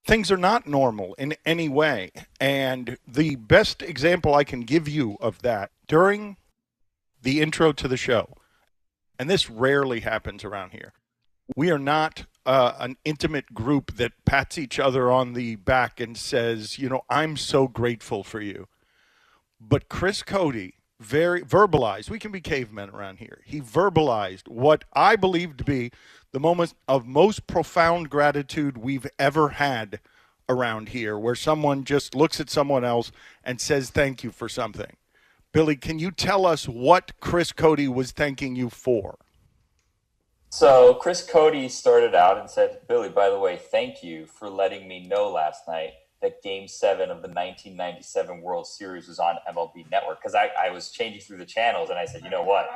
things are not normal in any way. And the best example I can give you of that during the intro to the show, and this rarely happens around here, we are not an intimate group that pats each other on the back and says, I'm so grateful for you. But Chris Cody very verbalized, we can be cavemen around here. He verbalized what I believe to be the moment of most profound gratitude we've ever had around here, where someone just looks at someone else and says thank you for something. Billy, can you tell us what Chris Cody was thanking you for? So Chris Cody started out and said, Billy, by the way, thank you for letting me know last night that Game 7 of the 1997 World Series was on MLB Network. Because I was changing through the channels, and I said, you know what?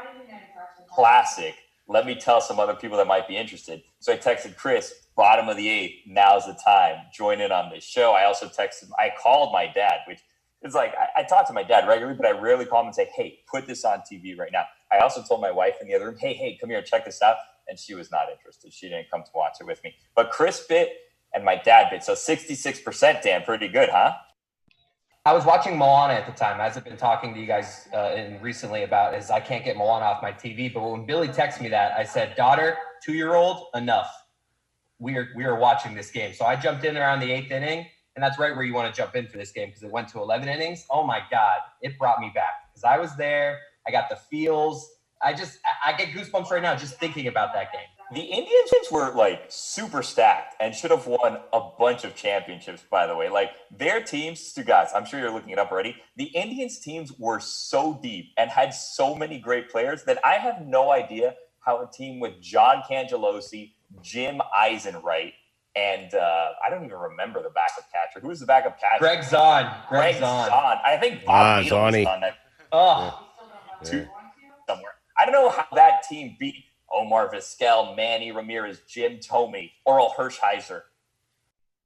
Classic. Let me tell some other people that might be interested. So I texted Chris, bottom of the 8th, now's the time. Join in on this show. I also I called my dad, which is like, I talk to my dad regularly, but I rarely call him and say, hey, put this on TV right now. I also told my wife in the other room, hey, come here and check this out. And she was not interested. She didn't come to watch it with me. But Chris bit and my dad bit. So 66%, Dan, pretty good, huh? I was watching Moana at the time, as I've been talking to you guys recently about, is I can't get Moana off my TV. But when Billy texted me that, I said, daughter, 2-year-old, enough. We are watching this game. So I jumped in around the 8th inning, and that's right where you want to jump in for this game because it went to 11 innings. Oh, my God. It brought me back because I was there. I got the feels. I get goosebumps right now just thinking about that game. The Indians were like super stacked and should have won a bunch of championships, by the way. Like their teams, guys, I'm sure you're looking it up already. The Indians teams were so deep and had so many great players that I have no idea how a team with John Cangelosi, Jim Eisenreich, and I don't even remember the backup catcher. Who was the backup catcher? Greg Zahn. Greg Zahn. I think Bob Needle was on that. Somewhere. I don't know how that team beat Omar Vizquel, Manny Ramirez, Jim Thome, Oral Hershiser.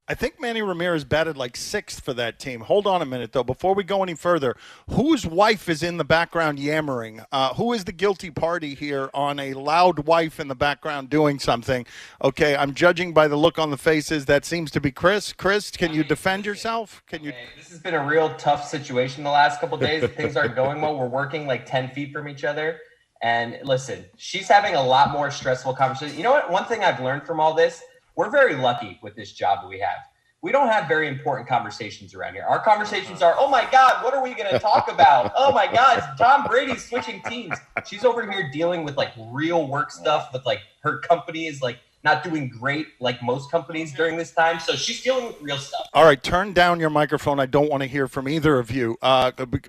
I think Manny Ramirez batted like 6th for that team. Hold on a minute, though. Before we go any further, whose wife is in the background yammering? Who is the guilty party here on a loud wife in the background doing something? Okay, I'm judging by the look on the faces. That seems to be Chris. Chris, can you defend yourself? This has been a real tough situation the last couple of days. Things aren't going well. We're working like 10 feet from each other. And listen, she's having a lot more stressful conversations. You know what? One thing I've learned from all this, we're very lucky with this job that we have. We don't have very important conversations around here. Our conversations are, oh my God, what are we going to talk about? Oh my God, Tom Brady's switching teams. She's over here dealing with like real work stuff with like her company is like not doing great like most companies during this time. So she's dealing with real stuff. All right, turn down your microphone. I don't want to hear from either of you.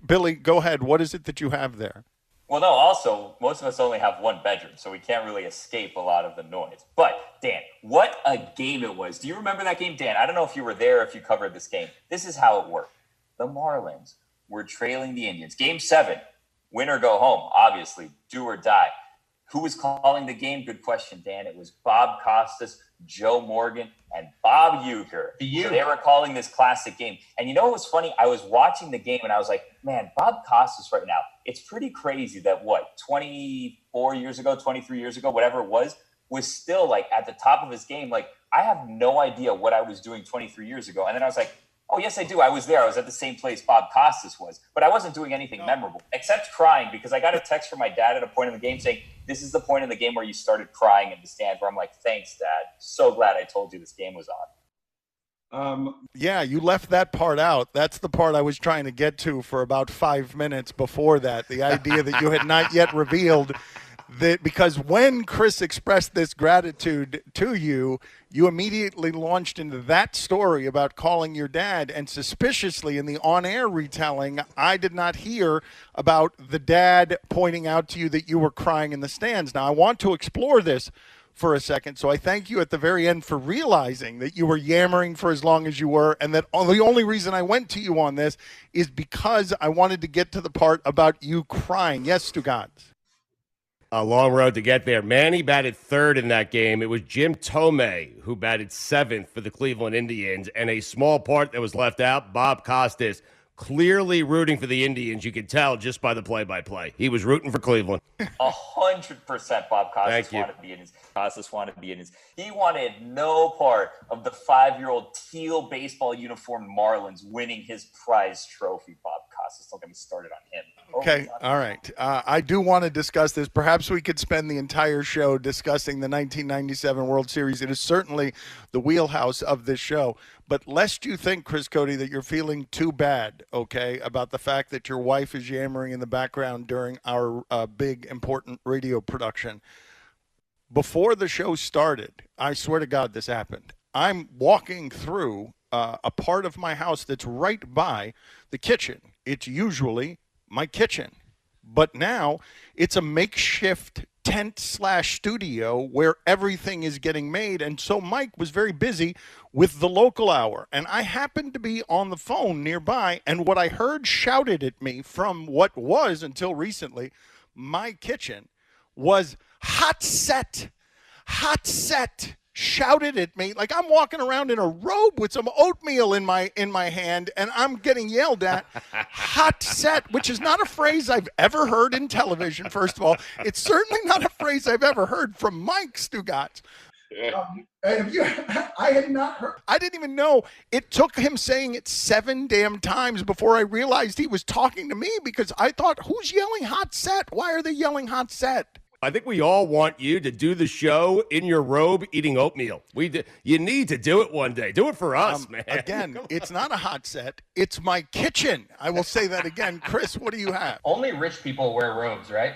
Billy, go ahead. What is it that you have there? Well, no, also, most of us only have one bedroom, so we can't really escape a lot of the noise. But, Dan, what a game it was. Do you remember that game? Dan, I don't know if you were there or if you covered this game. This is how it worked. The Marlins were trailing the Indians. Game 7, win or go home, obviously, do or die. Who was calling the game? Good question, Dan. It was Bob Costas, Joe Morgan, and Bob Uecker. So they were calling this classic game. And you know what was funny? I was watching the game, and I was like, man, Bob Costas right now, it's pretty crazy that, 24 years ago, 23 years ago, whatever it was still, like, at the top of his game. Like, I have no idea what I was doing 23 years ago. And then I was like, oh, yes, I do. I was there. I was at the same place Bob Costas was. But I wasn't doing anything memorable, except crying, because I got a text from my dad at a point in the game saying, this is the point in the game where you started crying in the stands, where I'm like, thanks, Dad. So glad I told you this game was on. Yeah, you left that part out. That's the part I was trying to get to for about 5 minutes before that. The idea that you had not yet revealed that, because when Chris expressed this gratitude to you, you immediately launched into that story about calling your dad. And suspiciously, in the on-air retelling, I did not hear about the dad pointing out to you that you were crying in the stands. Now, I want to explore this for a second. So I thank you at the very end for realizing that you were yammering for as long as you were, and that the only reason I went to you on this is because I wanted to get to the part about you crying. Yes, Stugotz. A long road to get there. Manny batted 3rd in that game. It was Jim Thome who batted 7th for the Cleveland Indians, and a small part that was left out, Bob Costas clearly rooting for the Indians. You could tell just by the play-by-play. He was rooting for Cleveland. 100% Bob Costas wanted to be in his. Costas wanted to be in his. He wanted no part of the 5-year-old teal baseball uniformed Marlins winning his prize trophy. Bob Costas, don't get me started on him. Okay, all right. I do want to discuss this. Perhaps we could spend the entire show discussing the 1997 World Series. It is certainly the wheelhouse of this show. But lest you think, Chris Cody, that you're feeling too bad, okay, about the fact that your wife is yammering in the background during our big, important radio production. Before the show started, I swear to God this happened. I'm walking through a part of my house that's right by the kitchen. It's usually my kitchen. But now it's a makeshift tent/studio where everything is getting made. And so Mike was very busy with the local hour. And I happened to be on the phone nearby. And what I heard shouted at me from what was, until recently, my kitchen was hot set, shouted at me like I'm walking around in a robe with some oatmeal in my hand, and I'm getting yelled at. Hot set, which is not a phrase I've ever heard in television, first of all. It's certainly not a phrase I've ever heard from Mike Stugatz. I had not heard. I didn't even know. It took him saying it 7 damn times before I realized he was talking to me, because I thought, who's yelling hot set? Why are they yelling hot set? I think we all want you to do the show in your robe eating oatmeal. You need to do it one day. Do it for us, man. Again, it's not a hot set. It's my kitchen. I will say that again. Chris, what do you have? Only rich people wear robes, right?